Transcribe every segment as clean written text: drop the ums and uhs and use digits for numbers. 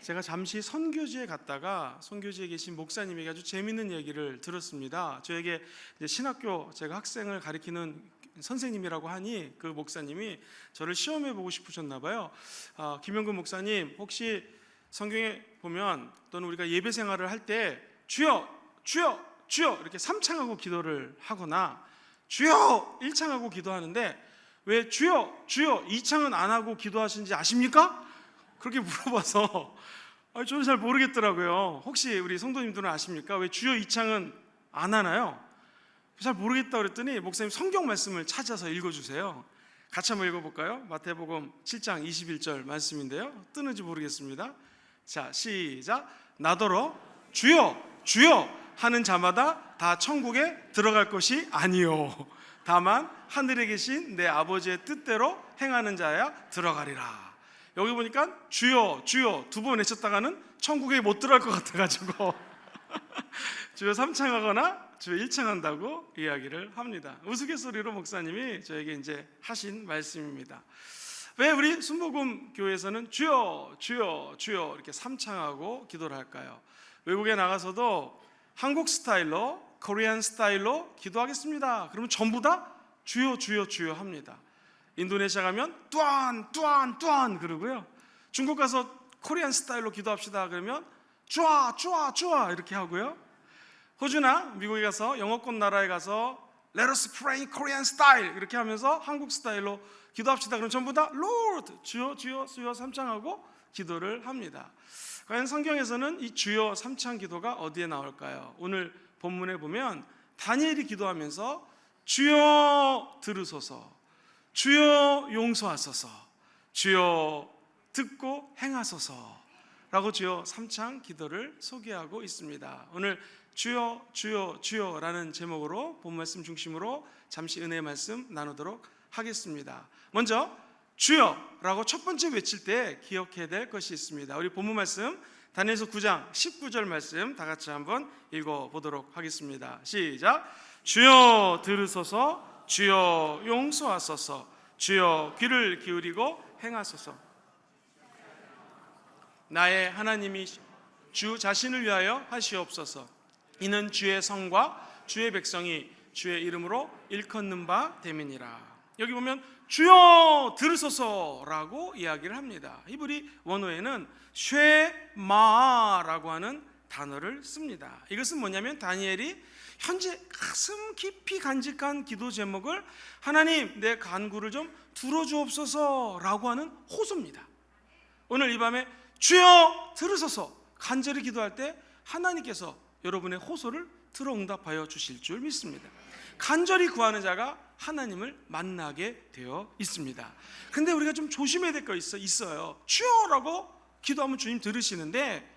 제가 잠시 선교지에 갔다가 선교지에 계신 목사님에게 아주 재미있는 얘기를 들었습니다. 저에게 이제 신학교 제가 학생을 가르치는 선생님이라고 하니 그 목사님이 저를 시험해 보고 싶으셨나 봐요. 김영근 목사님, 혹시 성경에 보면 또는 우리가 예배 생활을 할 때 주여 주여 주여 이렇게 3창하고 기도를 하거나 주여 1창하고 기도하는데 왜 주여 주여 2창은 안 하고 기도하시는지 아십니까? 그렇게 물어봐서 저는 잘 모르겠더라고요. 혹시 우리 성도님들은 아십니까? 왜 주여 2창은 안 하나요? 잘 모르겠다 그랬더니 목사님 성경 말씀을 찾아서 읽어주세요. 같이 한번 읽어볼까요? 마태복음 7장 21절 말씀인데요, 뜨는지 모르겠습니다. 자, 시작. 나더러 주여 주여 하는 자마다 다 천국에 들어갈 것이 아니요 다만 하늘에 계신 내 아버지의 뜻대로 행하는 자야 들어가리라. 여기 보니까 주여 주여 두 번 외쳤다가는 천국에 못 들어갈 것 같아가지고 주여 3창 하거나 주여 1창 한다고 이야기를 합니다. 우스갯소리로 목사님이 저에게 이제 하신 말씀입니다. 왜 우리 순복음 교회에서는 주여 주여 주여 이렇게 3창하고 기도를 할까요? 외국에 나가서도 한국 스타일로, 코리안 스타일로 기도하겠습니다. 그러면 전부 다 주여 주여 주여 합니다. 인도네시아 가면 뚜안 뚜안 뚜안 그러고요. 중국 가서 코리안 스타일로 기도합시다 그러면 쭈아 쭈아 쭈아 이렇게 하고요. 호주나 미국에 가서 영어권 나라에 가서 Let us pray Korean style 이렇게 하면서 한국 스타일로 기도합시다 그러면 전부 다 Lord 주여 주여 주여 3창하고 기도를 합니다. 과연 성경에서는 이 주여 3창 기도가 어디에 나올까요? 오늘 본문에 보면 다니엘이 기도하면서 주여 들으소서, 주여 용서하소서, 주여 듣고 행하소서 라고 주여 3창 기도를 소개하고 있습니다. 오늘 주여 주여 주여 라는 제목으로 본 말씀 중심으로 잠시 은혜의 말씀 나누도록 하겠습니다. 먼저 주여 라고 첫 번째 외칠 때 기억해야 될 것이 있습니다. 우리 본문 말씀 다니엘서 9장 19절 말씀 다 같이 한번 읽어보도록 하겠습니다. 시작. 주여 들으소서, 주여 용서하소서, 주여 귀를 기울이고 행하소서. 나의 하나님이 주 자신을 위하여 하시옵소서. 이는 주의 성과 주의 백성이 주의 이름으로 일컫는 바 됨이니라. 여기 보면 주여 들으소서라고 이야기를 합니다. 히브리 원어에는 쉐마라고 하는 단어를 씁니다. 이것은 뭐냐면 다니엘이 현재 가슴 깊이 간직한 기도 제목을 하나님 내 간구를 좀 들어주옵소서라고 하는 호소입니다. 오늘 이 밤에 주여 들으소서 간절히 기도할 때 하나님께서 여러분의 호소를 들어 응답하여 주실 줄 믿습니다. 간절히 구하는 자가 하나님을 만나게 되어 있습니다. 근데 우리가 좀 조심해야 될 거 있어요. 주여라고 기도하면 주님 들으시는데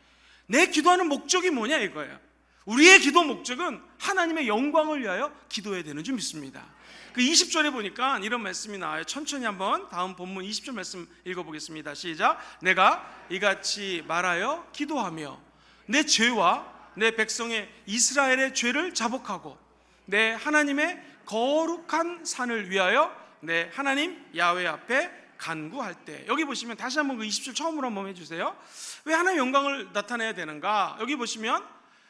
내 기도하는 목적이 뭐냐 이거예요. 우리의 기도 목적은 하나님의 영광을 위하여 기도해야 되는 줄 믿습니다. 그 20절에 보니까 이런 말씀이 나와요. 천천히 한번 다음 본문 20절 말씀 읽어보겠습니다. 시작. 내가 이같이 말하여 기도하며 내 죄와 내 백성의 이스라엘의 죄를 자복하고 내 하나님의 거룩한 산을 위하여 내 하나님 야훼 앞에 간구할 때. 여기 보시면 다시 한번 그 20절 처음으로 한번 해주세요. 왜 하나님의 영광을 나타내야 되는가? 여기 보시면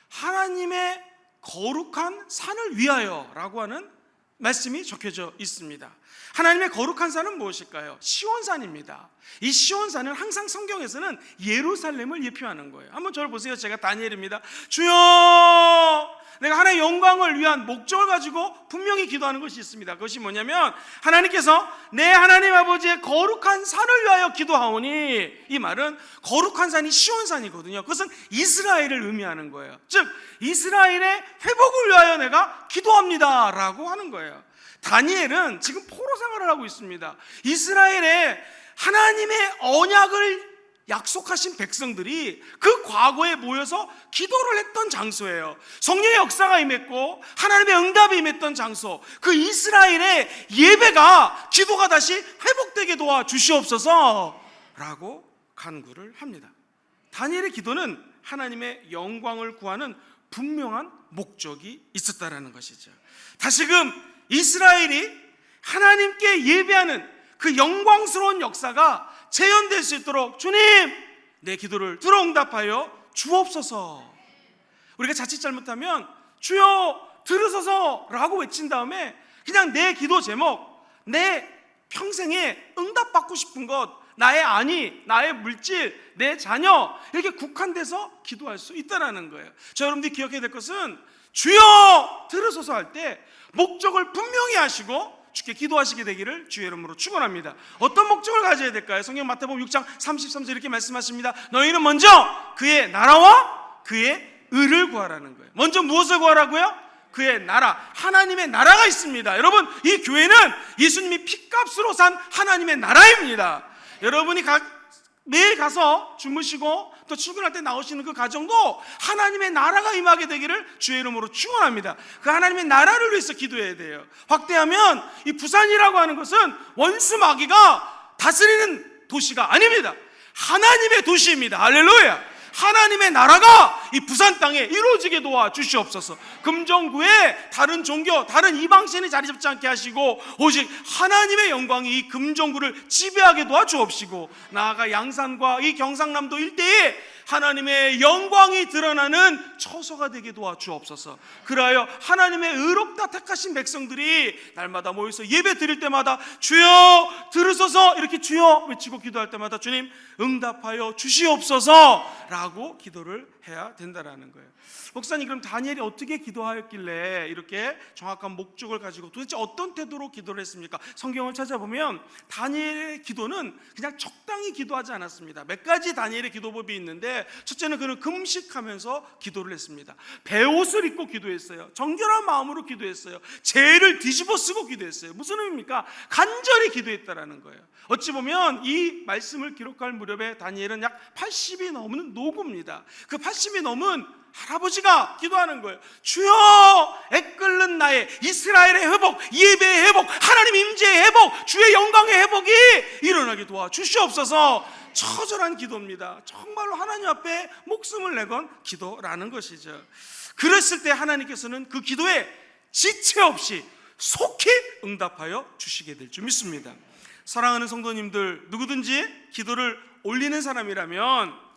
하나님의 거룩한 산을 위하여 라고 하는 말씀이 적혀져 있습니다. 하나님의 거룩한 산은 무엇일까요? 시온산입니다. 이 시온산은 항상 성경에서는 예루살렘을 예표하는 거예요. 한번 저를 보세요. 제가 다니엘입니다. 주여, 내가 하나님의 영광을 위한 목적을 가지고 분명히 기도하는 것이 있습니다. 그것이 뭐냐면 하나님께서 내 하나님 아버지의 거룩한 산을 위하여 기도하오니, 이 말은 거룩한 산이 시온산이거든요. 그것은 이스라엘을 의미하는 거예요. 즉 이스라엘의 회복을 위하여 내가 기도합니다 라고 하는 거예요. 다니엘은 지금 포로 생활을 하고 있습니다. 이스라엘에 하나님의 언약을 약속하신 백성들이 그 과거에 모여서 기도를 했던 장소예요. 성령의 역사가 임했고 하나님의 응답이 임했던 장소, 그 이스라엘의 예배가, 기도가 다시 회복되게 도와주시옵소서 라고 간구를 합니다. 다니엘의 기도는 하나님의 영광을 구하는 분명한 목적이 있었다라는 것이죠. 다시금 이스라엘이 하나님께 예배하는 그 영광스러운 역사가 재현될 수 있도록 주님 내 기도를 들어 응답하여 주옵소서. 우리가 자칫 잘못하면 주여 들으소서라고 외친 다음에 그냥 내 기도 제목, 내 평생에 응답받고 싶은 것, 나의 아니, 나의 물질, 내 자녀 이렇게 국한돼서 기도할 수 있다는 거예요. 저 여러분들이 기억해야 될 것은 주여 들으소서 할 때 목적을 분명히 하시고 주께 기도하시게 되기를 주의 이름으로 축원합니다. 어떤 목적을 가져야 될까요? 성경 마태복음 6장 33절 이렇게 말씀하십니다. 너희는 먼저 그의 나라와 그의 의를 구하라는 거예요. 먼저 무엇을 구하라고요? 그의 나라, 하나님의 나라가 있습니다. 여러분, 이 교회는 예수님이 핏값으로 산 하나님의 나라입니다. 여러분이 매일 가서 주무시고 또 출근할 때 나오시는 그 가정도 하나님의 나라가 임하게 되기를 주의 이름으로 축원합니다. 그 하나님의 나라를 위해서 기도해야 돼요. 확대하면 이 부산이라고 하는 것은 원수 마귀가 다스리는 도시가 아닙니다. 하나님의 도시입니다. 할렐루야. 하나님의 나라가 이 부산 땅에 이루어지게 도와주시옵소서. 금정구에 다른 종교, 다른 이방신이 자리 잡지 않게 하시고 오직 하나님의 영광이 이 금정구를 지배하게 도와주옵시고, 나아가 양산과 이 경상남도 일대에 하나님의 영광이 드러나는 처소가 되게 도와주옵소서. 그리하여 하나님의 의롭다 택하신 백성들이 날마다 모여서 예배 드릴 때마다 주여 들으소서 이렇게 주여 외치고 기도할 때마다 주님 응답하여 주시옵소서 라고 기도를 해야 된다는 거예요. 목사님, 그럼 다니엘이 어떻게 기도하였길래 이렇게 정확한 목적을 가지고 도대체 어떤 태도로 기도를 했습니까? 성경을 찾아보면 다니엘의 기도는 그냥 적당히 기도하지 않았습니다. 몇 가지 다니엘의 기도법이 있는데, 첫째는 그는 금식하면서 기도를 했습니다. 베옷을 입고 기도했어요. 정결한 마음으로 기도했어요. 죄를 뒤집어 쓰고 기도했어요. 무슨 의미입니까? 간절히 기도했다라는 거예요. 어찌 보면 이 말씀을 기록할 무렵에 다니엘은 약 80이 넘는 노구입니다. 그 80이 넘은 할아버지가 기도하는 거예요. 주여, 애끓는 나의 이스라엘의 회복, 예배의 회복, 하나님 임재의 회복, 주의 영광의 회복이 일어나게 도와주시옵소서. 처절한 기도입니다. 정말로 하나님 앞에 목숨을 내건 기도라는 것이죠. 그랬을 때 하나님께서는 그 기도에 지체 없이 속히 응답하여 주시게 될 줄 믿습니다. 사랑하는 성도님들, 누구든지 기도를 올리는 사람이라면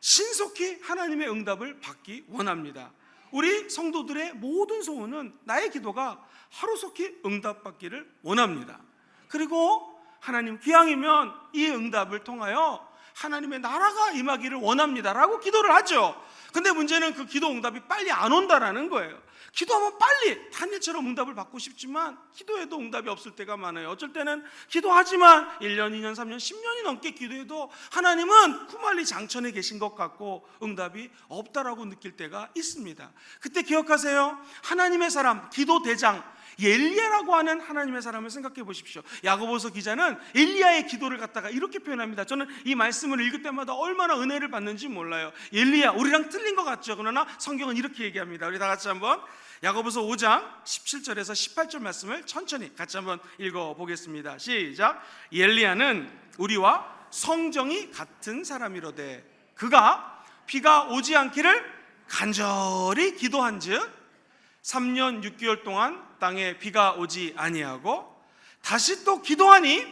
신속히 하나님의 응답을 받기 원합니다. 우리 성도들의 모든 소원은 나의 기도가 하루속히 응답받기를 원합니다. 그리고 하나님 기왕이면 이 응답을 통하여 하나님의 나라가 임하기를 원합니다 라고 기도를 하죠. 근데 문제는 그 기도 응답이 빨리 안 온다라는 거예요. 기도하면 빨리 다니엘처럼 응답을 받고 싶지만 기도해도 응답이 없을 때가 많아요. 어쩔 때는 기도하지만 1년, 2년, 3년, 10년이 넘게 기도해도 하나님은 구말리 장천에 계신 것 같고 응답이 없다라고 느낄 때가 있습니다. 그때 기억하세요. 하나님의 사람, 기도 대장 엘리야라고 하는 하나님의 사람을 생각해 보십시오. 야고보서 기자는 엘리야의 기도를 갖다가 이렇게 표현합니다. 저는 이 말씀을 읽을 때마다 얼마나 은혜를 받는지 몰라요. 엘리야, 우리랑 틀린 것 같죠? 그러나 성경은 이렇게 얘기합니다. 우리 다 같이 한번 야고보서 5장 17절에서 18절 말씀을 천천히 같이 한번 읽어보겠습니다. 시작. 엘리야는 우리와 성정이 같은 사람이로되 그가 비가 오지 않기를 간절히 기도한즉 3년 6개월 동안 땅에 비가 오지 아니하고 다시 또 기도하니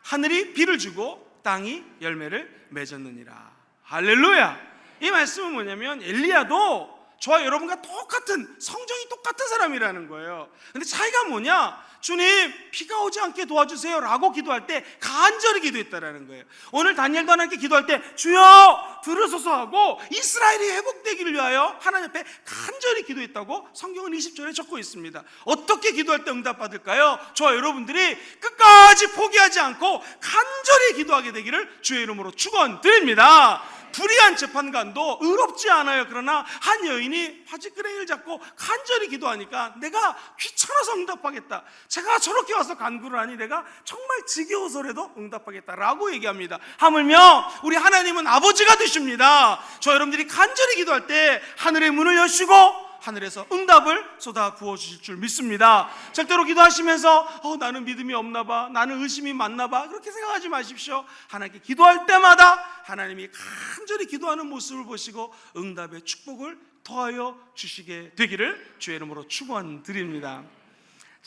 하늘이 비를 주고 땅이 열매를 맺었느니라. 할렐루야. 이 말씀은 뭐냐면 엘리야도 저와 여러분과 똑같은, 성정이 똑같은 사람이라는 거예요. 근데 차이가 뭐냐? 주님 비가 오지 않게 도와주세요 라고 기도할 때 간절히 기도했다라는 거예요. 오늘 다니엘도 하나님께 기도할 때 주여 들으소서 하고 이스라엘이 회복되기를 위하여 하나님 앞에 간절히 기도했다고 성경은 20절에 적고 있습니다. 어떻게 기도할 때 응답받을까요? 저와 여러분들이 끝까지 포기하지 않고 간절히 기도하게 되기를 주의 이름으로 축원드립니다. 불의한 재판관도 의롭지 않아요. 그러나 한 여인이 바지끄레기를 잡고 간절히 기도하니까 내가 귀찮아서 응답하겠다, 제가 저렇게 와서 간구를 하니 내가 정말 지겨워서라도 응답하겠다라고 얘기합니다. 하물며 우리 하나님은 아버지가 되십니다. 저 여러분들이 간절히 기도할 때 하늘의 문을 여시고 하늘에서 응답을 쏟아 부어주실 줄 믿습니다. 절대로 기도하시면서 나는 믿음이 없나 봐, 나는 의심이 많나 봐, 그렇게 생각하지 마십시오. 하나님께 기도할 때마다 하나님이 간절히 기도하는 모습을 보시고 응답의 축복을 더하여 주시게 되기를 주의 이름으로 축원드립니다.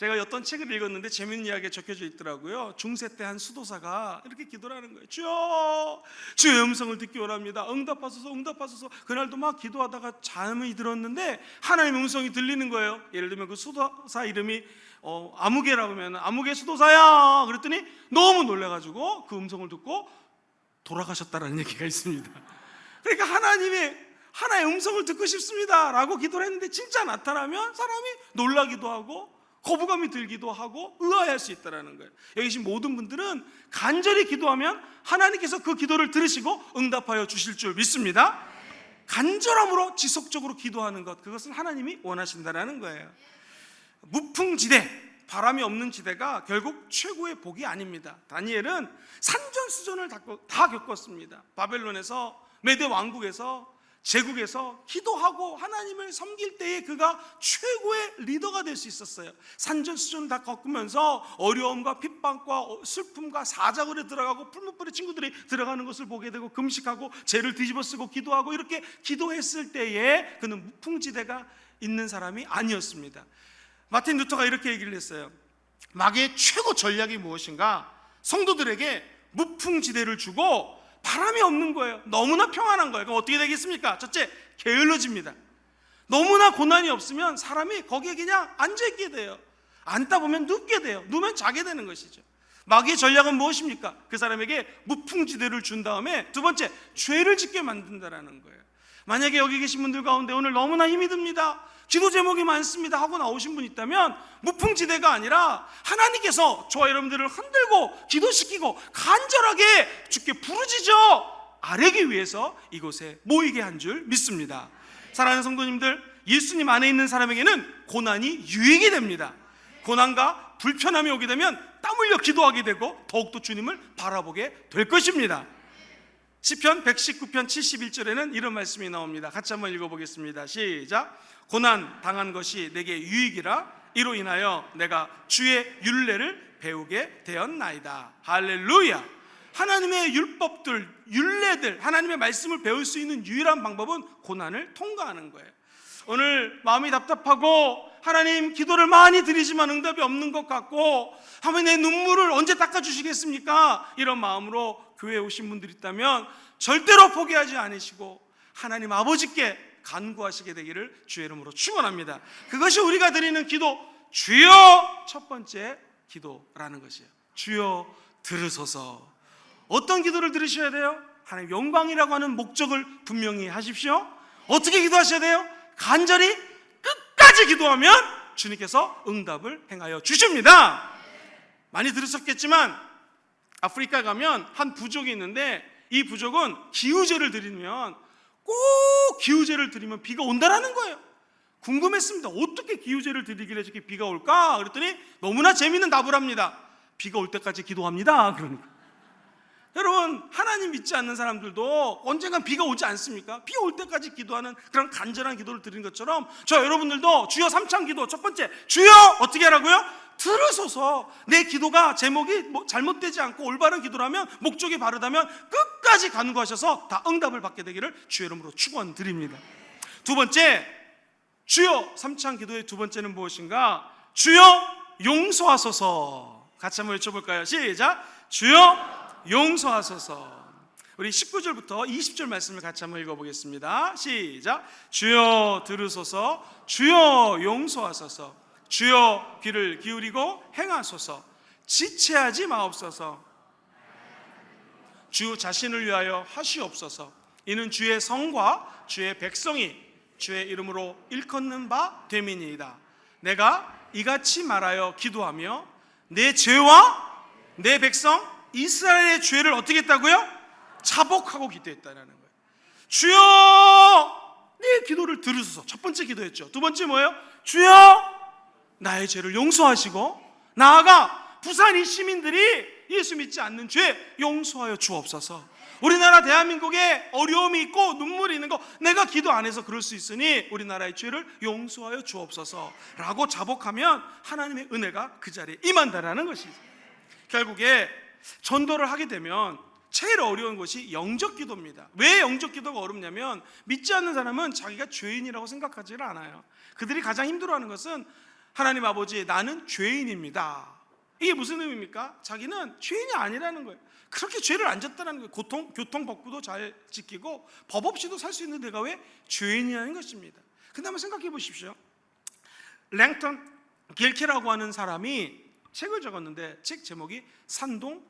제가 어떤 책을 읽었는데 재밌는 이야기가 적혀져 있더라고요. 중세 때 한 수도사가 이렇게 기도를 하는 거예요. 주여, 주의 음성을 듣기 원합니다. 응답하소서, 응답하소서. 그날도 막 기도하다가 잠이 들었는데 하나님의 음성이 들리는 거예요. 예를 들면 그 수도사 이름이 아무개라고 하면 아무개 수도사야 그랬더니 너무 놀라가지고 그 음성을 듣고 돌아가셨다라는 얘기가 있습니다. 그러니까 하나의 음성을 듣고 싶습니다 라고 기도를 했는데 진짜 나타나면 사람이 놀라기도 하고 거부감이 들기도 하고 의아해할 수 있다는 거예요. 여기 계신 모든 분들은 간절히 기도하면 하나님께서 그 기도를 들으시고 응답하여 주실 줄 믿습니다. 간절함으로 지속적으로 기도하는 것, 그것을 하나님이 원하신다는 거예요. 무풍지대, 바람이 없는 지대가 결국 최고의 복이 아닙니다. 다니엘은 산전수전을 다 겪었습니다. 바벨론에서, 메대 왕국에서, 제국에서 기도하고 하나님을 섬길 때에 그가 최고의 리더가 될 수 있었어요. 산전수전 다 겪으면서 어려움과 핍박과 슬픔과 사자굴에 들어가고 풀무불에 친구들이 들어가는 것을 보게 되고 금식하고 죄를 뒤집어쓰고 기도하고 이렇게 기도했을 때에 그는 무풍지대가 있는 사람이 아니었습니다. 마틴 루터가 이렇게 얘기를 했어요. 마귀의 최고 전략이 무엇인가? 성도들에게 무풍지대를 주고 바람이 없는 거예요. 너무나 평안한 거예요. 그럼 어떻게 되겠습니까? 첫째, 게을러집니다. 너무나 고난이 없으면 사람이 거기에 그냥 앉아있게 돼요. 앉다 보면 눕게 돼요. 누우면 자게 되는 것이죠. 마귀의 전략은 무엇입니까? 그 사람에게 무풍지대를 준 다음에 두 번째, 죄를 짓게 만든다는 거예요. 만약에 여기 계신 분들 가운데 오늘 너무나 힘이 듭니다, 기도 제목이 많습니다 하고 나오신 분 있다면 무풍지대가 아니라 하나님께서 저와 여러분들을 흔들고 기도시키고 간절하게 주께 부르짖어 아뢰기 위해서 이곳에 모이게 한 줄 믿습니다. 사랑하는 성도님들, 예수님 안에 있는 사람에게는 고난이 유익이 됩니다. 고난과 불편함이 오게 되면 땀 흘려 기도하게 되고 더욱더 주님을 바라보게 될 것입니다. 시편 119편 71절에는 이런 말씀이 나옵니다. 같이 한번 읽어보겠습니다. 시작. 고난 당한 것이 내게 유익이라 이로 인하여 내가 주의 율례를 배우게 되었나이다. 할렐루야. 하나님의 율법들, 율례들, 하나님의 말씀을 배울 수 있는 유일한 방법은 고난을 통과하는 거예요. 오늘 마음이 답답하고 하나님 기도를 많이 드리지만 응답이 없는 것 같고 하나님 내 눈물을 언제 닦아주시겠습니까? 이런 마음으로 교회에 오신 분들이 있다면 절대로 포기하지 않으시고 하나님 아버지께 간구하시게 되기를 주의 이름으로 축원합니다. 그것이 우리가 드리는 기도, 주여 첫 번째 기도라는 것이에요. 주여 들으소서. 어떤 기도를 들으셔야 돼요? 하나님 영광이라고 하는 목적을 분명히 하십시오. 어떻게 기도하셔야 돼요? 간절히 끝까지 기도하면 주님께서 응답을 행하여 주십니다. 많이 들으셨겠지만 아프리카 가면 한 부족이 있는데 이 부족은 기우제를 드리면 꼭 기우제를 드리면 비가 온다라는 거예요. 궁금했습니다. 어떻게 기우제를 드리길래 저렇게 비가 올까? 그랬더니 너무나 재미있는 답을 합니다. 비가 올 때까지 기도합니다. 그러니까 여러분, 하나님 믿지 않는 사람들도 언젠간 비가 오지 않습니까? 비 올 때까지 기도하는 그런 간절한 기도를 드리는 것처럼 저 여러분들도 주여 삼창 기도, 첫 번째 주여 어떻게 하라고요? 들으소서. 내 기도가 제목이 잘못되지 않고 올바른 기도라면, 목적이 바르다면 끝까지 간구하셔서 다 응답을 받게 되기를 주의 이름으로 축원드립니다. 두 번째, 주여 삼창 기도의 두 번째는 무엇인가? 주여 용서하소서. 같이 한번 외쳐볼까요? 시작. 주여 용서하소서. 우리 19절부터 20절 말씀을 같이 한번 읽어보겠습니다. 시작. 주여 들으소서. 주여 용서하소서. 주여 귀를 기울이고 행하소서. 지체하지 마옵소서. 주 자신을 위하여 하시옵소서. 이는 주의 성과 주의 백성이 주의 이름으로 일컫는 바 됨이니이다. 내가 이같이 말하여 기도하며 내 죄와 내 백성 이스라엘의 죄를 어떻게 했다고요? 자복하고 기도했다는 거예요. 주여 내 기도를 들으소서. 첫 번째 기도했죠. 두 번째 뭐예요? 주여 나의 죄를 용서하시고 나아가 부산 이 시민들이 예수 믿지 않는 죄 용서하여 주옵소서. 우리나라 대한민국에 어려움이 있고 눈물이 있는 거 내가 기도 안 해서 그럴 수 있으니 우리나라의 죄를 용서하여 주옵소서 라고 자복하면 하나님의 은혜가 그 자리에 임한다라는 것이죠. 결국에 전도를 하게 되면 제일 어려운 것이 영적 기도입니다. 왜 영적 기도가 어렵냐면 믿지 않는 사람은 자기가 죄인이라고 생각하지를 않아요. 그들이 가장 힘들어하는 것은 하나님 아버지, 나는 죄인입니다. 이게 무슨 의미입니까? 자기는 죄인이 아니라는 거예요. 그렇게 죄를 안 졌다는 거예요. 교통법규도 잘 지키고 법 없이도 살 수 있는 내가 왜 죄인이라는 것입니다. 근데 한번 생각해 보십시오. 랭턴 길케라고 하는 사람이 책을 적었는데 책 제목이 산동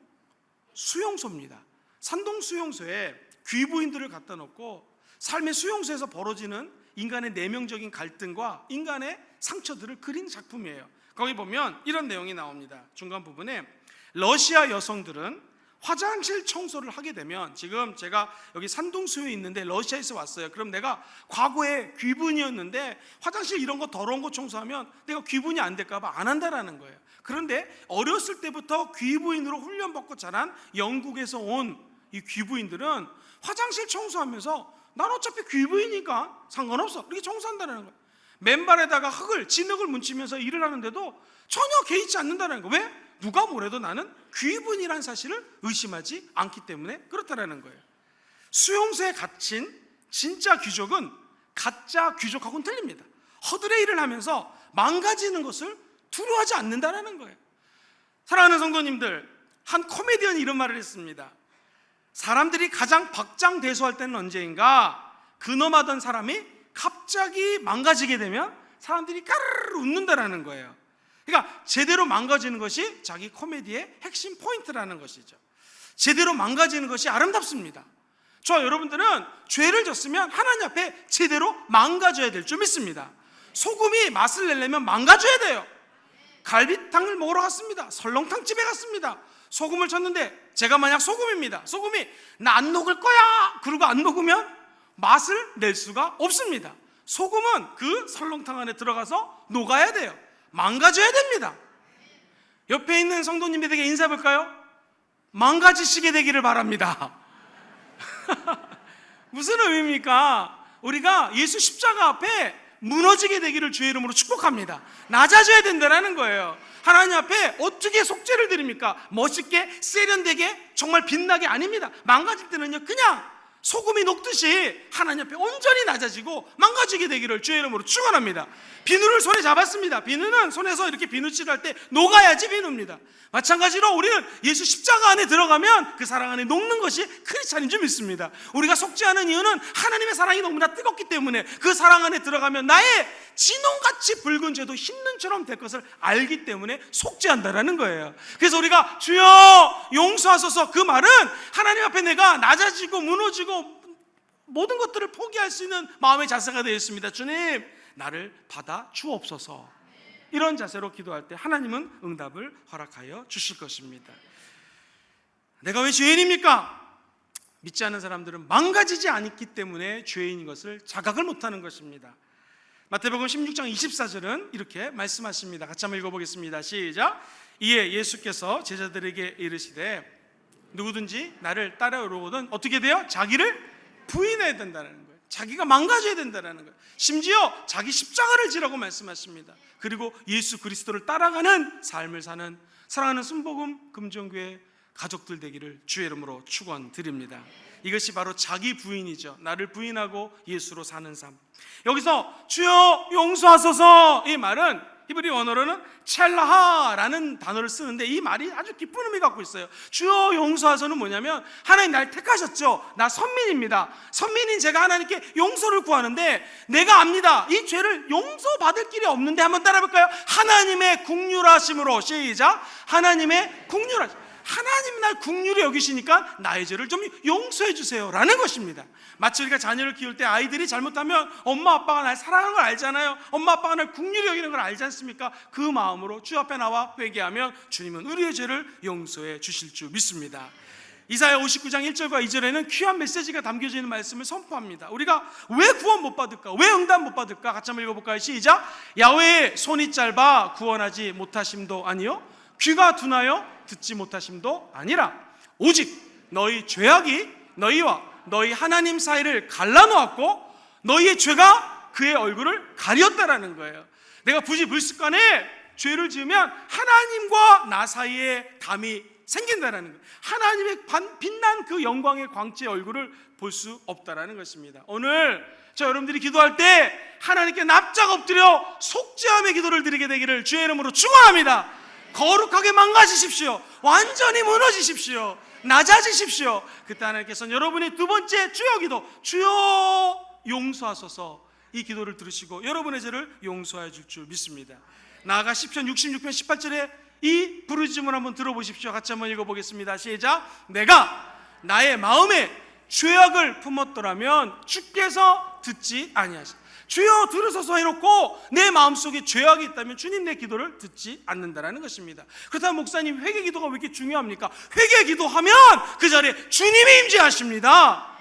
수용소입니다. 산동 수용소에 귀부인들을 갖다 놓고 삶의 수용소에서 벌어지는 인간의 내면적인 갈등과 인간의 상처들을 그린 작품이에요. 거기 보면 이런 내용이 나옵니다. 중간 부분에 러시아 여성들은 화장실 청소를 하게 되면, 지금 제가 여기 산동수요에 있는데 러시아에서 왔어요. 그럼 내가 과거에 귀분이었는데 화장실 이런 거 더러운 거 청소하면 내가 귀분이 안 될까 봐 안 한다라는 거예요. 그런데 어렸을 때부터 귀부인으로 훈련받고 자란 영국에서 온 이 귀부인들은 화장실 청소하면서 난 어차피 귀부이니까 상관없어, 이렇게 청소한다는 거예요. 맨발에다가 진흙을 뭉치면서 일을 하는데도 전혀 개의치 않는다는 거예요. 왜? 누가 뭐래도 나는 귀분이라는 사실을 의심하지 않기 때문에 그렇다는 거예요. 수용소에 갇힌 진짜 귀족은 가짜 귀족하고는 틀립니다. 허들의 일을 하면서 망가지는 것을 두려워하지 않는다는 거예요. 사랑하는 성도님들, 한 코미디언이 이런 말을 했습니다. 사람들이 가장 박장대소할 때는 언제인가? 근엄하던 사람이 갑자기 망가지게 되면 사람들이 까르르 웃는다라는 거예요. 그러니까 제대로 망가지는 것이 자기 코미디의 핵심 포인트라는 것이죠. 제대로 망가지는 것이 아름답습니다. 저와 여러분들은 죄를 졌으면 하나님 앞에 제대로 망가져야 될 줄 믿습니다. 소금이 맛을 내려면 망가져야 돼요. 갈비탕을 먹으러 갔습니다. 설렁탕 집에 갔습니다. 소금을 쳤는데 제가 만약 소금입니다. 소금이 나 안 녹을 거야 그러고 안 녹으면 맛을 낼 수가 없습니다. 소금은 그 설렁탕 안에 들어가서 녹아야 돼요. 망가져야 됩니다. 옆에 있는 성도님들에게 인사해 볼까요? 망가지시게 되기를 바랍니다. 무슨 의미입니까? 우리가 예수 십자가 앞에 무너지게 되기를 주의 이름으로 축복합니다. 낮아져야 된다는 거예요. 하나님 앞에 어떻게 속죄를 드립니까? 멋있게 세련되게 정말 빛나게 아닙니다. 망가질 때는요, 그냥 소금이 녹듯이 하나님 앞에 온전히 낮아지고 망가지게 되기를 주의 이름으로 축원합니다. 비누를 손에 잡았습니다. 비누는 손에서 이렇게 비누칠을 할 때 녹아야지 비누입니다. 마찬가지로 우리는 예수 십자가 안에 들어가면 그 사랑 안에 녹는 것이 크리스찬인 줄 믿습니다. 우리가 속죄하는 이유는 하나님의 사랑이 너무나 뜨겁기 때문에 그 사랑 안에 들어가면 나의 진홍같이 붉은 죄도 흰 눈처럼 될 것을 알기 때문에 속죄한다라는 거예요. 그래서 우리가 주여 용서하소서, 그 말은 하나님 앞에 내가 낮아지고 무너지고 모든 것들을 포기할 수 있는 마음의 자세가 되어 있습니다. 주님, 나를 받아 주옵소서. 이런 자세로 기도할 때 하나님은 응답을 허락하여 주실 것입니다. 내가 왜 죄인입니까? 믿지 않는 사람들은 망가지지 않기 때문에 죄인인 것을 자각을 못하는 것입니다. 마태복음 16장 24절은 이렇게 말씀하십니다. 같이 한번 읽어보겠습니다. 시작. 이에 예수께서 제자들에게 이르시되 누구든지 나를 따라오거든 어떻게 돼요? 자기를 부인해야 된다는 거예요. 자기가 망가져야 된다는 거예요. 심지어 자기 십자가를 지라고 말씀하십니다. 그리고 예수 그리스도를 따라가는 삶을 사는 사랑하는 순복음 금정교회 가족들 되기를 주의 이름으로 축원드립니다. 이것이 바로 자기 부인이죠. 나를 부인하고 예수로 사는 삶. 여기서 주여 용서하소서, 이 말은 히브리 원어로는 첼라하라는 단어를 쓰는데 이 말이 아주 깊은 의미 갖고 있어요. 주여 용서하소서는 뭐냐면 하나님 날 택하셨죠. 나 선민입니다. 선민인 제가 하나님께 용서를 구하는데 내가 압니다. 이 죄를 용서받을 길이 없는데 한번 따라해볼까요? 하나님의 긍휼하심으로, 시작. 하나님의 긍휼하심. 하나님 날 긍휼히 여기시니까 나의 죄를 좀 용서해 주세요 라는 것입니다. 마치 우리가 자녀를 키울 때 아이들이 잘못하면 엄마 아빠가 날 사랑하는 걸 알잖아요. 엄마 아빠가 날 긍휼히 여기는 걸 알지 않습니까? 그 마음으로 주 앞에 나와 회개하면 주님은 우리의 죄를 용서해 주실 줄 믿습니다. 이사야 59장 1절과 2절에는 귀한 메시지가 담겨져 있는 말씀을 선포합니다. 우리가 왜 구원 못 받을까? 왜 응답 못 받을까? 같이 한번 읽어볼까요? 시작. 야훼의 손이 짧아 구원하지 못하심도 아니요 귀가 둔하여 듣지 못하심도 아니라 오직 너희 죄악이 너희와 너희 하나님 사이를 갈라놓았고 너희의 죄가 그의 얼굴을 가렸다라는 거예요. 내가 부지불식간에 죄를 지으면 하나님과 나 사이에 담이 생긴다라는 거예요. 하나님의 빛난 그 영광의 광채의 얼굴을 볼 수 없다라는 것입니다. 오늘 저 여러분들이 기도할 때 하나님께 납작 엎드려 속죄함의 기도를 드리게 되기를 주의 이름으로 축원합니다. 거룩하게 망가지십시오. 완전히 무너지십시오. 낮아지십시오. 그때 하나님께서는 여러분의 두 번째 주여 기도, 주여 용서하소서, 이 기도를 들으시고 여러분의 죄를 용서해 줄 줄 믿습니다. 나아가 시편 66편 18절에 이 부르짖음을 한번 들어보십시오. 같이 한번 읽어보겠습니다. 시작. 내가 나의 마음에 죄악을 품었더라면 주께서 듣지 아니하시리. 주여 들으소서 해놓고 내 마음속에 죄악이 있다면 주님 내 기도를 듣지 않는다라는 것입니다. 그렇다면 목사님, 회개 기도가 왜 이렇게 중요합니까? 회개 기도하면 그 자리에 주님이 임재하십니다.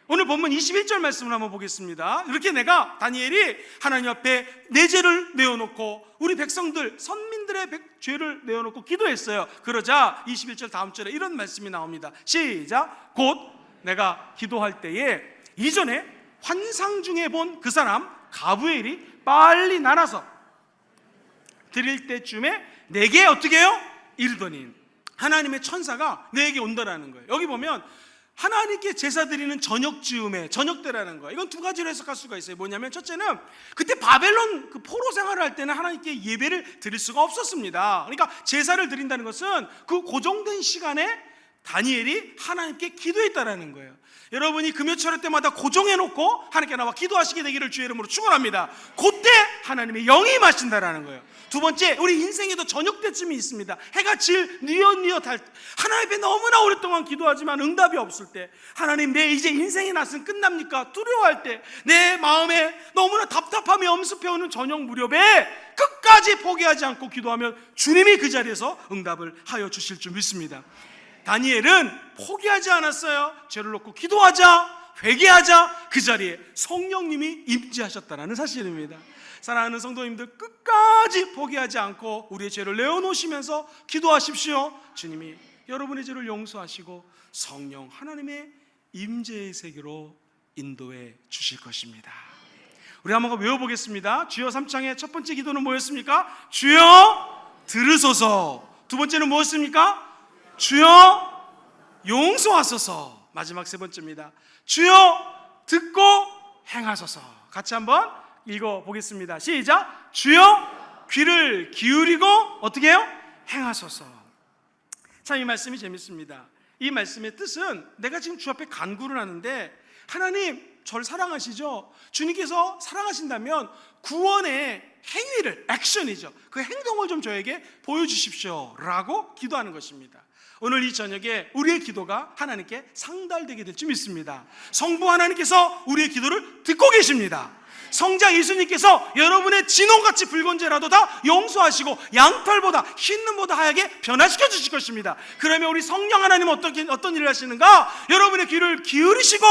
오늘 본문 21절 말씀을 한번 보겠습니다. 이렇게 내가 다니엘이 하나님 앞에 내 죄를 내어놓고 우리 백성들 선민들의 죄를 내어놓고 기도했어요. 그러자 21절 다음 절에 이런 말씀이 나옵니다. 시작. 곧 내가 기도할 때에 이전에 환상 중에 본 그 사람 가브리엘이 빨리 날아서 드릴 때쯤에 내게 어떻게 해요? 이르더니, 하나님의 천사가 내게 온다라는 거예요. 여기 보면 하나님께 제사 드리는 저녁 즈음에, 저녁 때라는 거예요. 이건 두 가지로 해석할 수가 있어요. 뭐냐면 첫째는 그때 바벨론 그 포로 생활을 할 때는 하나님께 예배를 드릴 수가 없었습니다. 그러니까 제사를 드린다는 것은 그 고정된 시간에 다니엘이 하나님께 기도했다라는 거예요. 여러분이 금요철회 때마다 고정해놓고 하나님께 나와 기도하시게 되기를 주의 이름으로 축원합니다. 그때 하나님의 영이 임하신다라는 거예요. 두 번째, 우리 인생에도 저녁 때쯤이 있습니다. 해가 질 뉘엿뉘엿 할 때, 하나님 앞에 너무나 오랫동안 기도하지만 응답이 없을 때, 하나님 내 이제 인생의 낯은 끝납니까? 두려워할 때, 내 마음에 너무나 답답함이 엄습해오는 저녁 무렵에 끝까지 포기하지 않고 기도하면 주님이 그 자리에서 응답을 하여 주실 줄 믿습니다. 다니엘은 포기하지 않았어요. 죄를 놓고 기도하자, 회개하자, 그 자리에 성령님이 임재하셨다는 사실입니다. 사랑하는 성도님들, 끝까지 포기하지 않고 우리의 죄를 내어놓으시면서 기도하십시오. 주님이 여러분의 죄를 용서하시고 성령 하나님의 임재의 세계로 인도해 주실 것입니다. 우리 한번 외워보겠습니다. 주여 3장의 첫 번째 기도는 뭐였습니까? 주여 들으소서. 두 번째는 뭐였습니까? 주여 용서하소서. 마지막 세 번째입니다. 주여 듣고 행하소서. 같이 한번 읽어보겠습니다. 시작. 주여 귀를 기울이고 어떻게 해요? 행하소서. 참 이 말씀이 재밌습니다. 이 말씀의 뜻은 내가 지금 주 앞에 간구를 하는데, 하나님 저를 사랑하시죠? 주님께서 사랑하신다면 구원의 행위를, 액션이죠, 그 행동을 좀 저에게 보여주십시오 라고 기도하는 것입니다. 오늘 이 저녁에 우리의 기도가 하나님께 상달되게 될 줄 믿습니다. 성부 하나님께서 우리의 기도를 듣고 계십니다. 성자 예수님께서 여러분의 진홍같이 붉은 죄라도 다 용서하시고 양털보다 흰 눈보다 하얗게 변화시켜 주실 것입니다. 그러면 우리 성령 하나님은 어떤 일을 하시는가? 여러분의 귀를 기울이시고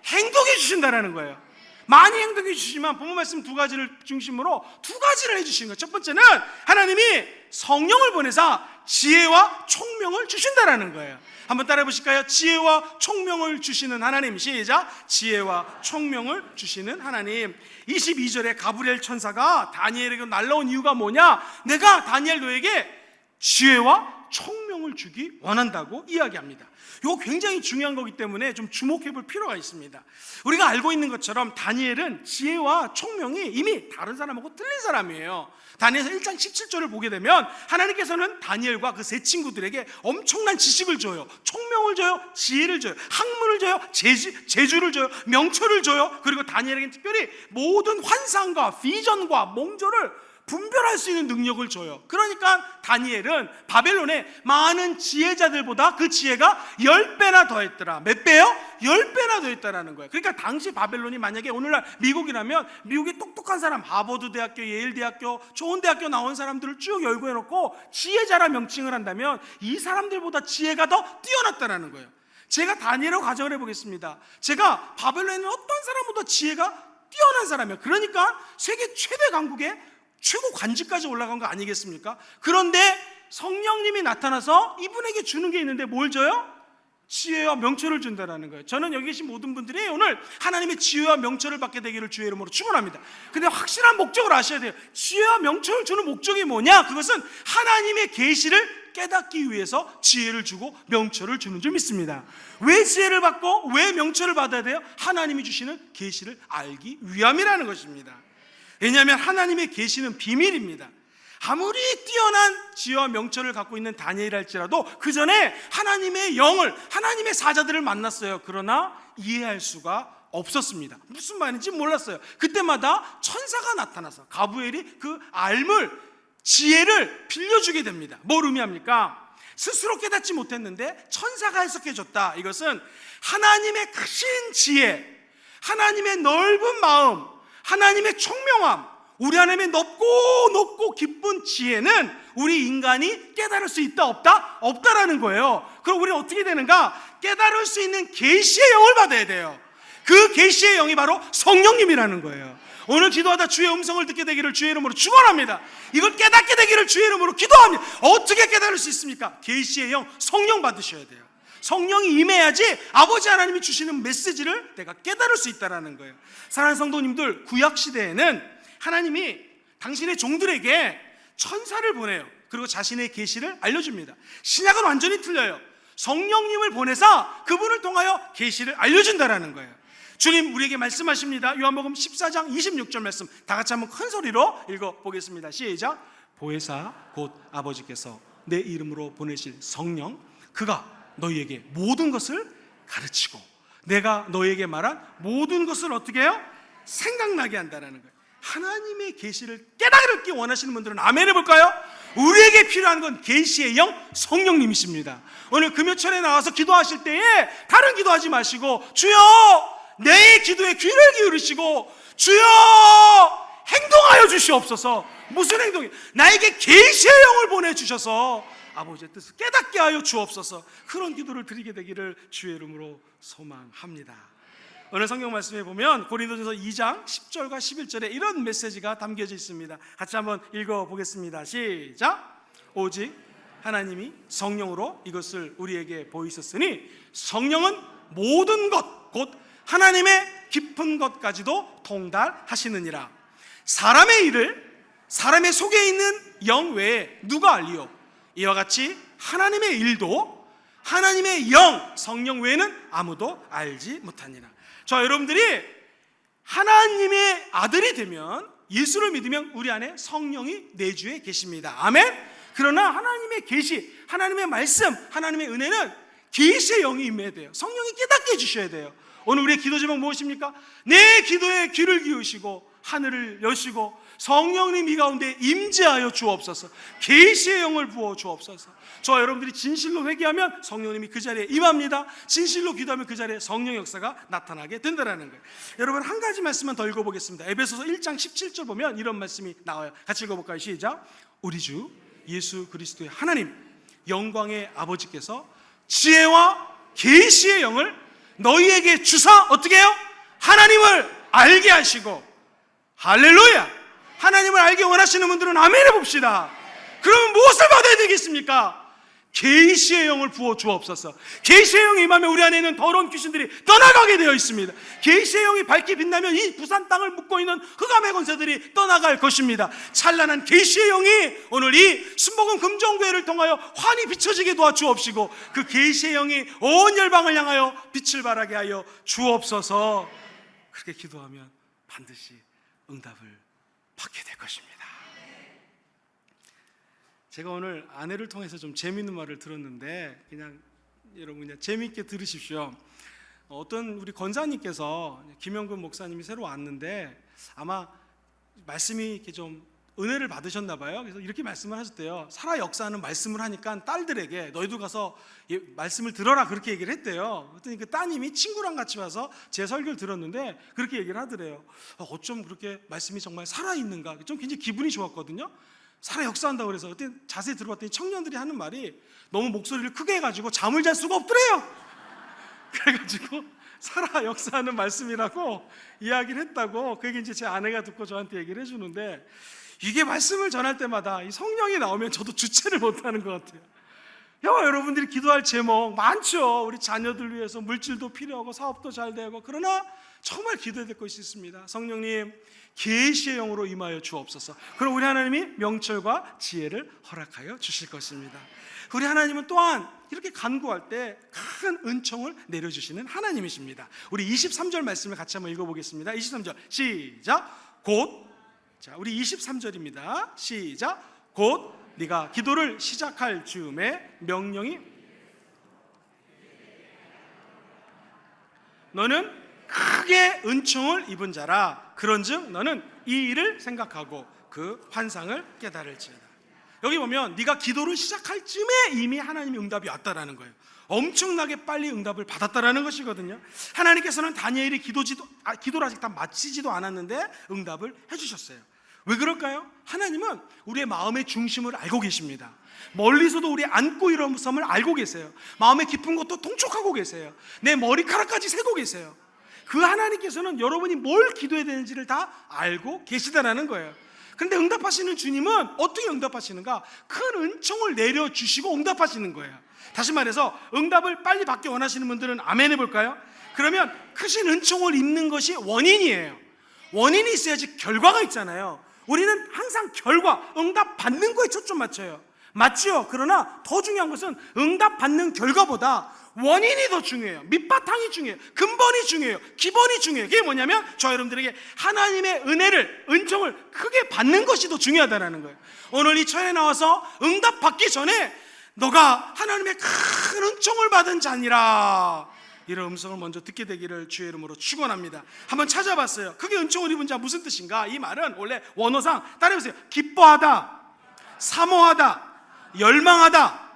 행동해 주신다는 거예요. 많이 행동해 주시지만 본문 말씀 두 가지를 중심으로 두 가지를 해주시는 거예요. 첫 번째는 하나님이 성령을 보내사 지혜와 총명을 주신다라는 거예요. 한번 따라해 보실까요? 지혜와 총명을 주시는 하나님. 시작. 지혜와 총명을 주시는 하나님. 22절에 가브리엘 천사가 다니엘에게 날라온 이유가 뭐냐? 내가 다니엘 너에게 지혜와 총명을 주기 원한다고 이야기합니다. 이거 굉장히 중요한 거기 때문에 좀 주목해 볼 필요가 있습니다. 우리가 알고 있는 것처럼 다니엘은 지혜와 총명이 이미 다른 사람하고 틀린 사람이에요. 다니엘서 1장 17절을 보게 되면 하나님께서는 다니엘과 그 세 친구들에게 엄청난 지식을 줘요. 총명을 줘요. 지혜를 줘요. 학문을 줘요. 재주를 줘요. 명철을 줘요. 그리고 다니엘에게는 특별히 모든 환상과 비전과 몽조를 분별할 수 있는 능력을 줘요. 그러니까 다니엘은 바벨론의 많은 지혜자들보다 그 지혜가 10배나 더했더라. 몇 배요? 10배나 더했다라는 거예요. 그러니까 당시 바벨론이 만약에 오늘날 미국이라면 미국의 똑똑한 사람, 하버드 대학교, 예일 대학교, 좋은 대학교 나온 사람들을 쭉 열고 해놓고 지혜자라 명칭을 한다면 이 사람들보다 지혜가 더 뛰어났다라는 거예요. 제가 다니엘하고 가정을 해보겠습니다. 제가 바벨론에 있는 어떤 사람보다 지혜가 뛰어난 사람이에요. 그러니까 세계 최대 강국에 최고 관직까지 올라간 거 아니겠습니까? 그런데 성령님이 나타나서 이분에게 주는 게 있는데 뭘 줘요? 지혜와 명철을 준다는 거예요. 저는 여기 계신 모든 분들이 오늘 하나님의 지혜와 명철을 받게 되기를 주의 이름으로 축원합니다. 근데 확실한 목적을 아셔야 돼요. 지혜와 명철을 주는 목적이 뭐냐? 그것은 하나님의 계시를 깨닫기 위해서 지혜를 주고 명철을 주는 줄 믿습니다. 왜 지혜를 받고 왜 명철을 받아야 돼요? 하나님이 주시는 계시를 알기 위함이라는 것입니다. 왜냐하면 하나님의 계시는 비밀입니다. 아무리 뛰어난 지혜와 명철을 갖고 있는 다니엘이랄지라도 그 전에 하나님의 영을, 하나님의 사자들을 만났어요. 그러나 이해할 수가 없었습니다. 무슨 말인지 몰랐어요. 그때마다 천사가 나타나서 가브리엘이 그 알물, 지혜를 빌려주게 됩니다. 뭘 의미합니까? 스스로 깨닫지 못했는데 천사가 해석해줬다. 이것은 하나님의 크신 지혜, 하나님의 넓은 마음, 하나님의 총명함, 우리 하나님의 높고 깊은 지혜는 우리 인간이 깨달을 수 있다 없다? 없다라는 거예요. 그럼 우리는 어떻게 되는가? 깨달을 수 있는 계시의 영을 받아야 돼요. 그 계시의 영이 바로 성령님이라는 거예요. 오늘 기도하다 주의 음성을 듣게 되기를 주의 이름으로 축원합니다. 이걸 깨닫게 되기를 주의 이름으로 기도합니다. 어떻게 깨달을 수 있습니까? 계시의 영, 성령 받으셔야 돼요. 성령이 임해야지 아버지 하나님이 주시는 메시지를 내가 깨달을 수 있다는 거예요. 사랑하는 성도님들, 구약시대에는 하나님이 당신의 종들에게 천사를 보내요. 그리고 자신의 계시를 알려줍니다. 신약은 완전히 틀려요. 성령님을 보내서 그분을 통하여 계시를 알려준다는 거예요. 주님 우리에게 말씀하십니다. 요한복음 14장 26절 말씀 다 같이 한번 큰 소리로 읽어보겠습니다. 시작. 보혜사 곧 아버지께서 내 이름으로 보내실 성령, 그가 너희에게 모든 것을 가르치고 내가 너희에게 말한 모든 것을 어떻게 해요? 생각나게 한다는 거예요. 하나님의 계시를 깨닫기 원하시는 분들은 아멘 해볼까요? 우리에게 필요한 건 계시의 영, 성령님이십니다. 오늘 금요철에 나와서 기도하실 때에 다른 기도하지 마시고 주여 내 기도에 귀를 기울이시고 주여 행동하여 주시옵소서. 무슨 행동이? 나에게 계시의 영을 보내주셔서 아버지의 뜻을 깨닫게 하여 주옵소서. 그런 기도를 드리게 되기를 주의 이름으로 소망합니다. 오늘 성경 말씀에 보면 고린도전서 2장 10절과 11절에 이런 메시지가 담겨져 있습니다. 같이 한번 읽어보겠습니다. 시작. 오직 하나님이 성령으로 이것을 우리에게 보이셨으니 성령은 모든 것 곧 하나님의 깊은 것까지도 통달하시느니라. 사람의 일을 사람의 속에 있는 영 외에 누가 알리요? 이와 같이 하나님의 일도 하나님의 영, 성령 외에는 아무도 알지 못하니라. 자, 여러분들이 하나님의 아들이 되면, 예수를 믿으면 우리 안에 성령이 내주에 계십니다. 아멘. 그러나 하나님의 계시, 하나님의 말씀, 하나님의 은혜는 계시의 영이 임해야 돼요. 성령이 깨닫게 해주셔야 돼요. 오늘 우리의 기도 제목 무엇입니까? 내 기도에 귀를 기우시고 하늘을 여시고 성령님 이 가운데 임재하여 주옵소서. 계시의 영을 부어 주옵소서. 저와 여러분들이 진실로 회개하면 성령님이 그 자리에 임합니다. 진실로 기도하면 그 자리에 성령 역사가 나타나게 된다는 거예요. 여러분 한 가지 말씀만 더 읽어보겠습니다. 에베소서 1장 17절 보면 이런 말씀이 나와요. 같이 읽어볼까요? 시작. 우리 주 예수 그리스도의 하나님 영광의 아버지께서 지혜와 계시의 영을 너희에게 주사 어떻게 해요? 하나님을 알게 하시고. 할렐루야. 하나님을 알게 원하시는 분들은 아멘 해봅시다. 그러면 무엇을 받아야 되겠습니까? 계시의 영을 부어 주옵소서. 계시의 영이 임하면 우리 안에 있는 더러운 귀신들이 떠나가게 되어 있습니다. 계시의 영이 밝게 빛나면 이 부산 땅을 묶고 있는 흑암의 권세들이 떠나갈 것입니다. 찬란한 계시의 영이 오늘 이 순복음 금정교회를 통하여 환히 비춰지게 도와주옵시고 그 계시의 영이 온 열방을 향하여 빛을 발하게 하여 주옵소서. 그렇게 기도하면 반드시 응답을 받게 될 것입니다. 제가 오늘 아내를 통해서 좀 재미있는 말을 들었는데 그냥 여러분 그냥 재미있게 들으십시오. 어떤 우리 권사님께서 김영근 목사님이 새로 왔는데 아마 말씀이 이렇게 좀 은혜를 받으셨나 봐요. 그래서 이렇게 말씀을 하셨대요. 살아 역사하는 말씀을 하니까 딸들에게 너희도 가서 말씀을 들어라 그렇게 얘기를 했대요. 그랬더니 그 따님이 친구랑 같이 와서 제 설교를 들었는데 그렇게 얘기를 하더래요. 어쩜 그렇게 말씀이 정말 살아있는가. 좀 굉장히 기분이 좋았거든요. 살아 역사한다고 그래서 그때 자세히 들어봤더니 청년들이 하는 말이 너무 목소리를 크게 해가지고 잠을 잘 수가 없더래요. 그래가지고 살아 역사하는 말씀이라고 이야기를 했다고. 그 얘기 이제 제 아내가 듣고 저한테 얘기를 해주는데 이게 말씀을 전할 때마다 이 성령이 나오면 저도 주체를 못하는 것 같아요. 여러분들이 기도할 제목 많죠. 우리 자녀들 위해서 물질도 필요하고 사업도 잘 되고, 그러나 정말 기도해야 될 것이 있습니다. 성령님, 계시의 영으로 임하여 주옵소서. 그럼 우리 하나님이 명철과 지혜를 허락하여 주실 것입니다. 우리 하나님은 또한 이렇게 간구할 때 큰 은총을 내려주시는 하나님이십니다. 우리 23절 말씀을 같이 한번 읽어보겠습니다. 23절 시작. 자, 우리 23절입니다. 시작. 곧 네가 기도를 시작할 즈음에 명령이 너는 크게 은총을 입은 자라. 그런즉 너는 이 일을 생각하고 그 환상을 깨달을지어다. 여기 보면 네가 기도를 시작할 즈음에 이미 하나님의 응답이 왔다라는 거예요. 엄청나게 빨리 응답을 받았다라는 것이거든요. 하나님께서는 다니엘이 기도를 아직 다 마치지도 않았는데 응답을 해주셨어요. 왜 그럴까요? 하나님은 우리의 마음의 중심을 알고 계십니다. 멀리서도 우리 안고 일어섬을 알고 계세요. 마음의 깊은 것도 통촉하고 계세요. 내 머리카락까지 세고 계세요. 그 하나님께서는 여러분이 뭘 기도해야 되는지를 다 알고 계시다라는 거예요. 그런데 응답하시는 주님은 어떻게 응답하시는가? 큰 은총을 내려주시고 응답하시는 거예요. 다시 말해서 응답을 빨리 받기 원하시는 분들은 아멘 해볼까요? 그러면 크신 은총을 입는 것이 원인이에요. 원인이 있어야지 결과가 있잖아요. 우리는 항상 결과, 응답 받는 거에 초점 맞춰요. 맞죠? 그러나 더 중요한 것은 응답 받는 결과보다 원인이 더 중요해요. 밑바탕이 중요해요. 근본이 중요해요. 기본이 중요해요. 그게 뭐냐면 저 여러분들에게 하나님의 은혜를, 은총을 크게 받는 것이 더 중요하다는 거예요. 오늘 이 처에 나와서 응답 받기 전에 너가 하나님의 큰 은총을 받은 자니라, 이런 음성을 먼저 듣게 되기를 주의 이름으로 축원합니다. 한번 찾아봤어요. 크게 은총을 입은 자 무슨 뜻인가? 이 말은 원래 원어상 따라해보세요. 기뻐하다, 사모하다, 열망하다.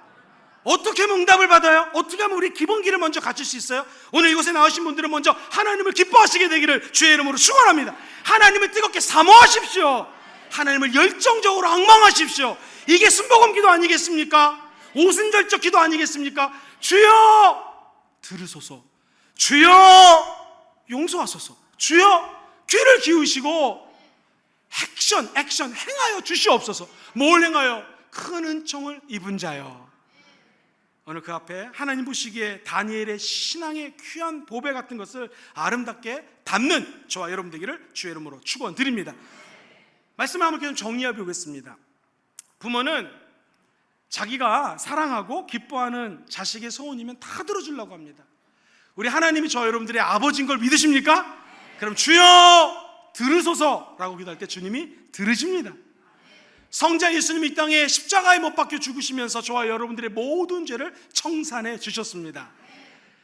어떻게 하면 응답을 받아요? 어떻게 하면 우리 기본기를 먼저 갖출 수 있어요? 오늘 이곳에 나오신 분들은 먼저 하나님을 기뻐하시게 되기를 주의 이름으로 축원합니다. 하나님을 뜨겁게 사모하십시오. 하나님을 열정적으로 앙망하십시오. 이게 순복음 기도 아니겠습니까? 오순절적 기도 아니겠습니까? 주여 들으소서, 주여 용서하소서, 주여 귀를 기우시고 액션 행하여 주시옵소서. 뭘 행하여? 큰 은총을 입은 자요. 오늘 그 앞에 하나님 보시기에 다니엘의 신앙의 귀한 보배 같은 것을 아름답게 담는 저와 여러분 되기를 주의 이름으로 축원드립니다. 말씀을 한번 계속 정리해 보겠습니다. 부모는 자기가 사랑하고 기뻐하는 자식의 소원이면 다 들어주려고 합니다. 우리 하나님이 저 여러분들의 아버지인 걸 믿으십니까? 그럼 주여 들으소서라고 기도할 때 주님이 들으십니다. 성자 예수님이 이 땅에 십자가에 못 박혀 죽으시면서 저와 여러분들의 모든 죄를 청산해 주셨습니다.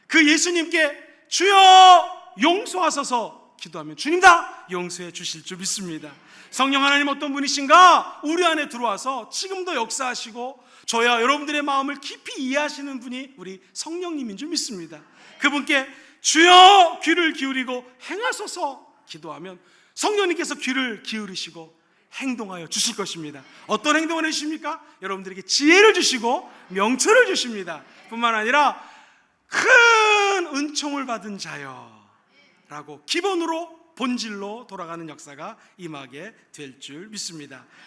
그 예수님께 주여 용서하소서 기도하면 주님 다 용서해 주실 줄 믿습니다. 성령 하나님 어떤 분이신가? 우리 안에 들어와서 지금도 역사하시고 저야 여러분들의 마음을 깊이 이해하시는 분이 우리 성령님인 줄 믿습니다. 그분께 주여 귀를 기울이고 행하소서 기도하면 성령님께서 귀를 기울이시고 행동하여 주실 것입니다. 어떤 행동을 해주십니까? 여러분들에게 지혜를 주시고 명철을 주십니다. 뿐만 아니라 큰 은총을 받은 자여 라고 기본으로 본질로 돌아가는 역사가 임하게 될 줄 믿습니다.